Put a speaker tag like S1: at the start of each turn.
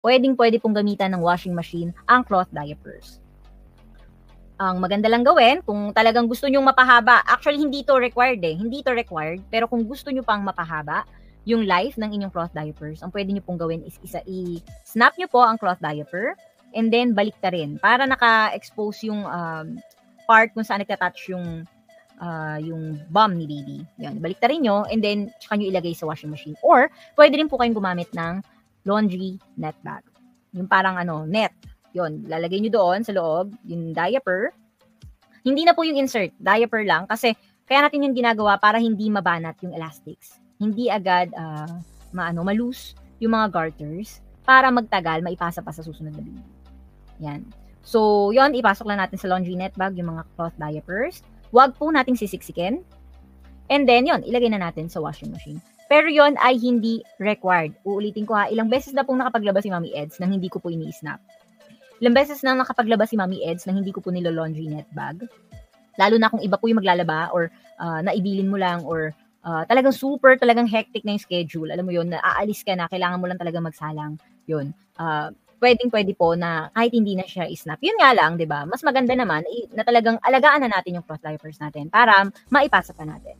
S1: pwedeng-pwede pong gamitan ng washing machine ang cloth diapers. Ang maganda lang gawin kung talagang gusto nyong mapahaba, actually hindi to required hindi to required, pero kung gusto nyo pang mapahaba yung life ng inyong cloth diapers, ang pwede nyo pong gawin is i-snap nyo po ang cloth diaper and then baliktarin para naka-expose yung part kung saan nagtatouch yung bum ni baby. Yan, baliktarin nyo and then tsaka nyo ilagay sa washing machine. Or pwede rin po kayong gumamit ng laundry net bag. Yung parang net. Yun, lalagay nyo doon sa loob, yung diaper. Hindi na po yung insert, diaper lang. Kasi, kaya natin yung ginagawa para hindi mabanat yung elastics. Hindi agad, ma-loose yung mga garters para magtagal, maipasa pa sa susunod na baby. Yan. So, yun, ipasok lang natin sa laundry net bag yung mga cloth diapers. Huwag po nating sisiksikin. And then, yun, ilagay na natin sa washing machine. Pero yun ay hindi required. Uulitin ko ha, ilang beses na pong nakapaglabas si Mami Eds nang hindi ko po ini-snap. Ilang beses na nakapaglabas si Mami Eds nang hindi ko po nilo-laundry net bag. Lalo na kung iba po yung maglalaba or naibilin mo lang or talagang talagang hectic na yung schedule. Alam mo yun, naaalis ka na, kailangan mo lang talaga magsalang. Yun. Pwedeng-pwede po na kahit hindi na siya i-snap. Yun nga lang, di ba? Mas maganda naman na talagang alagaan na natin yung cloth diapers natin para maipasa pa natin.